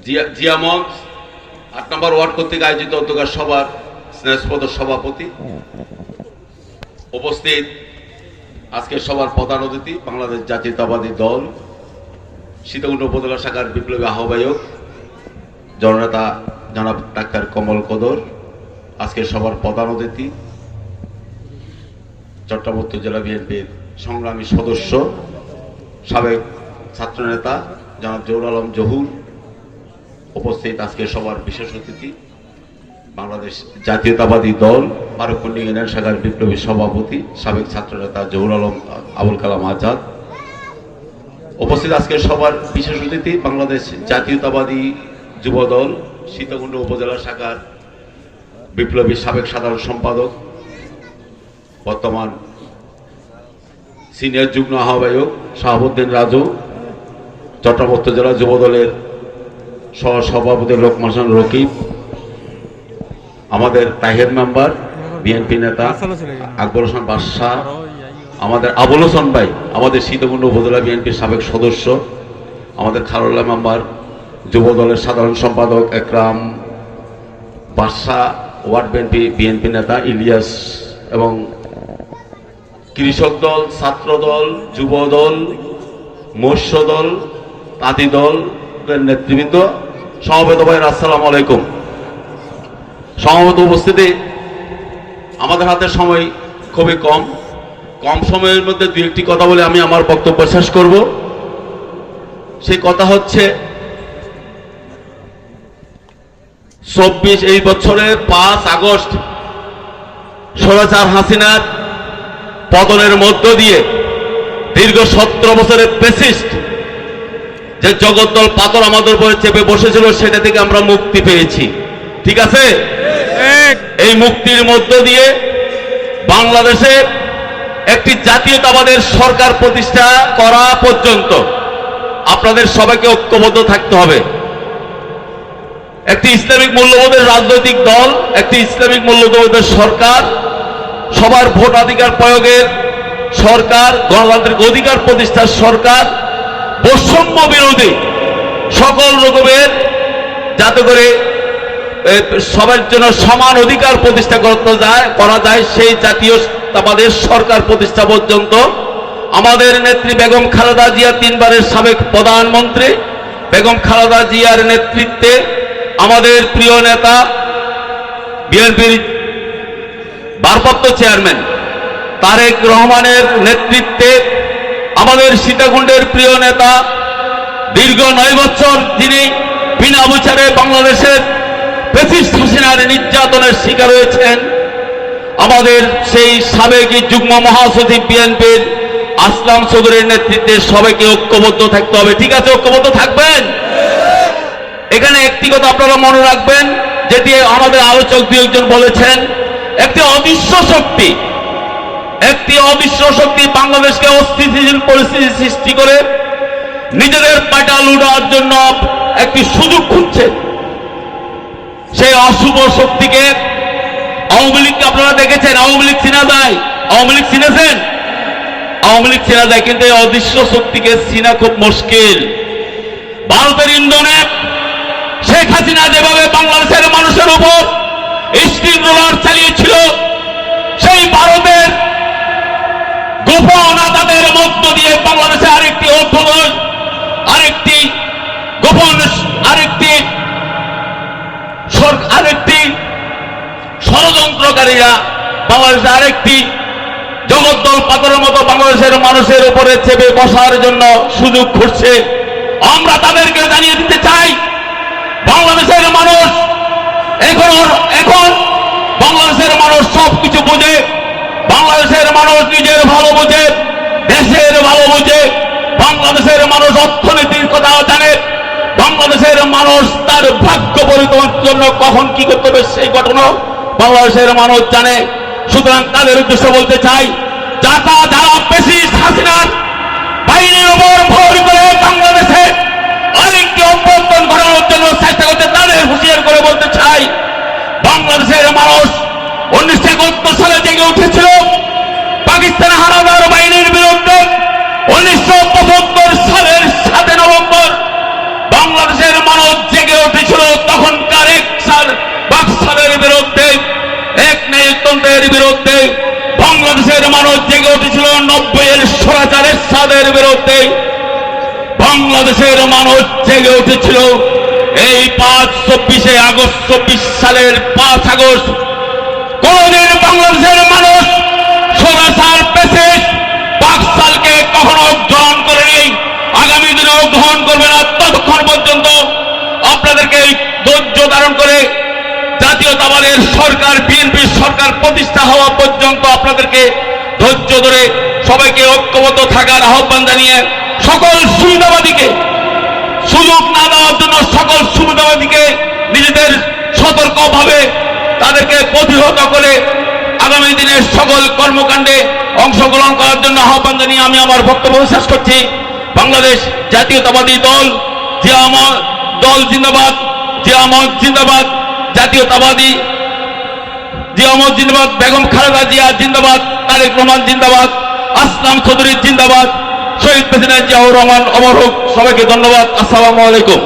জিয়া মঞ্চ ৮ নম্বর ওয়ার্ড কর্তৃক আয়োজিত উদ্যোগের সভার স্নেহস্পদ সভাপতি, উপস্থিত আজকের সভার প্রধান অতিথি বাংলাদেশ জাতীয়তাবাদী দল সীতাকুণ্ড উপজেলা শাখার বিপ্লবী আহ্বায়ক জননেতা জনাব ডাক্তার কমল কদর, আজকের সভার প্রধান অতিথি চট্টগ্রাম উত্তর জেলা বিএনপির সংগ্রামী সদস্য সাবেক ছাত্রনেতা জনাব জহুর আলম জহুর, উপস্থিত আজকের সভার বিশেষ অতিথি বাংলাদেশ জাতীয়তাবাদী দল ফারুককুন্ডি ইউনিয়ন শাখার বিপ্লবী সভাপতি সাবেক ছাত্রনেতা জহুর আলম আবুল কালাম আজাদ, উপস্থিত আজকের সভার বিশেষ অতিথি বাংলাদেশ জাতীয়তাবাদী যুবদল সীতাকুণ্ড উপজেলা শাখার বিপ্লবী সাবেক সাধারণ সম্পাদক বর্তমান সিনিয়র যুগ্ম আহ্বায়ক শাহাবুদ্দিন রাজু, চট্টগ্রাম উত্তর জেলা যুবদলের সহসভাপতি লোকমান রকিব, আমাদের তাহের মেম্বার বিএনপি নেতা আকবর হোসেন বাদশাহ, আমাদের আবুল হোসেন ভাই আমাদের সীতাকুণ্ড উপজেলা বিএনপির সাবেক সদস্য, আমাদের খারুল্লাহ মেম্বার যুবদলের সাধারণ সম্পাদক একরাম বাদশাহ, ওয়ার্ড বিএনপি নেতা ইলিয়াস, এবং কৃষক দল, ছাত্র দল, যুব দল, মৎস্য দল, তাঁতি দলের নেতৃবৃন্দ, সমবেত ভাইয়ের আসসালামু আলাইকুম। সমবেত উপস্থিতি, আমাদের হাতে সময় খুবই কম সময়ের মধ্যে দু একটি কথা বলে আমি আমার বক্তব্য শেষ করব। সেই কথা হচ্ছে এই বছরের 5 আগস্ট স্বৈরাচার হাসিনার পতনের মধ্য দিয়ে দীর্ঘ 17 বছরের ফ্যাসিস্ট যে জগদ্দল পাথর আমাদের উপরে চেপে বসেছিল সেটা থেকে আমরা মুক্তি পেয়েছি, ঠিক আছে? এই মুক্তির মধ্য দিয়ে বাংলাদেশে একটি জাতীয়তাবাদের সরকার প্রতিষ্ঠা করা পর্যন্ত আপনাদের সবাইকে ঐক্যবদ্ধ থাকতে হবে। একটি ইসলামিক মূল্যবোধের রাজনৈতিক দল, একটি ইসলামিক মূল্যবোধের সরকার, সবার ভোটাধিকার প্রয়োগের সরকার, গণতান্ত্রিক অধিকার প্রতিষ্ঠার সরকার, বৈষম্য বিরোধী সকল রকমের যাতে করে সবার জন্য সমান অধিকার প্রতিষ্ঠা করা যায় সেই জাতীয়তাবাদের সরকার প্রতিষ্ঠা পর্যন্ত আমাদের নেত্রী বেগম খালেদা জিয়া, 3 বারের সাবেক প্রধানমন্ত্রী বেগম খালেদা জিয়ার নেতৃত্বে আমাদের প্রিয় নেতা বিএনপির ভারপ্রাপ্ত চেয়ারম্যান তারেক রহমানের নেতৃত্বে আমাদের সীতাকুণ্ডের প্রিয় নেতা দীর্ঘ 9 বছর যিনি বিনা বিচারে বাংলাদেশের ফ্যাসিস্ট হাসিনার নির্যাতনের শিকার হয়েছেন, আমাদের সেই সাবেক যুগ্ম মহাসচিব বিএনপির আসলাম চৌধুরীর নেতৃত্বে সবাইকে ঐক্যবদ্ধ থাকতে হবে, ঠিক আছে? ঐক্যবদ্ধ থাকবেন। এখানে একটি কথা আপনারা মনে রাখবেন, যেটি আমাদের আলোচক 2-1 বলেছেন, একটি অদৃশ্য শক্তি বাংলাদেশকে অস্থিতিশীল পরিস্থিতি সৃষ্টি করে নিজেদের পাটা লুটার জন্য একটি সুযোগ খুঁজছে। সেই অশুভ শক্তিকে আওয়ামী লীগকে আপনারা দেখেছেন, আওয়ামী লীগ চিনা যায়, আওয়ামী লীগ চিনেছেন, আওয়ামী লীগ চেনা যায়, কিন্তু এই অদৃশ্য শক্তিকে চিনা খুব মুশকিল। ভারতের ইন্ধনে শেখ হাসিনা যেভাবে বাংলাদেশের মানুষের উপর স্টিম রোলার চালিয়েছিল, সেই ভারতের গোপন আদানের মধ্য দিয়ে বাংলাদেশে আরেকটি অভ্যুদয়, আরেকটি গোপন, আরেকটি ষড়যন্ত্রকারীরা বাংলাদেশে আরেকটি জগদ্দল পাথরের মতো বাংলাদেশের মানুষের উপরে চেপে বসার জন্য সুযোগ খুঁজছে। আমরা তাদেরকে জানিয়ে দিতে চাই, বাংলাদেশের মানুষ এখন বাংলাদেশের মানুষ সবকিছু বোঝে, বাংলাদেশের মানুষ নিজের ভালো বোঝে, দেশের ভালো বোঝে, বাংলাদেশের মানুষ অর্থনীতির কথা জানে, বাংলাদেশের মানুষ তার ভাগ্য পরিবর্তনের জন্য কখন কি করতে হবে সেই ঘটনা বাংলাদেশের মানুষ জানে। সুতরাং তাদের উদ্দেশ্য বলতে চাই, যারা ফ্যাসিস্ট হাসিনার বাহিনীর উপর ভর করে বাংলাদেশে আরেকটি অভ্যন্তর ঘটানোর জন্য চেষ্টা করতে, তাদের হুঁশিয়ার করে বলতে চাই, বাংলাদেশের মানুষ 1971 সালে জেগে উঠেছিল পাকিস্তান হানাদার বাহিনীর বিরুদ্ধে। 1975 সালের 7 নভেম্বর বাংলাদেশের মানুষ জেগে ষড়যন্ত্রের বিরুদ্ধে বাংলাদেশের মানুষ জেগে উঠেছিল 90-এর স্বৈরাচারের সাদের বিরুদ্ধে বাংলাদেশের মানুষ জেগে উঠেছিল এই 24 আগস্ট 24 সালের 5 আগস্ট কোনদিন বাংলাদেশের মানুষ স্বৈরাচার ফ্যাসিস্ট বাকশালকে কখনো গ্রহণ করেনি, আগামী দিনেও গ্রহণ করবে না। ততক্ষণ পর্যন্ত আপনাদেরকে ধৈর্য ধারণ করে জাতীয়তাবাদের সরকার বিএনপি সরকার প্রতিষ্ঠা হওয়া পর্যন্ত আপনাদেরকে ধৈর্য ধরে সবাইকে ঐক্যবদ্ধ থাকার আহ্বান জানিয়ে সকল সুবিধাবাদীকে সুযোগ না দেওয়ার জন্য সকল সুবিধাবাদীকে নিজেদের সতর্কভাবে তাদেরকে প্রতিহত করে আগামী দিনের সকল কর্মকাণ্ডে অংশগ্রহণ করার জন্য আহ্বান জানিয়ে আমি আমার বক্তব্য শেষ করছি। বাংলাদেশ জাতীয়তাবাদী দল দল জিন্দাবাদ, জিয়ামত জিন্দাবাদ, জাতীয়তাবাদী জিয়ামত জিন্দাবাদ, বেগম খালেদা জিয়া জিন্দাবাদ, তারেক রহমান জিন্দাবাদ, আসলাম চৌধুরী জিন্দাবাদ, শহীদ প্রেসিডেন্ট জিয়াউর রহমান অমর হোক। সবাইকে ধন্যবাদ। আসসালামু আলাইকুম।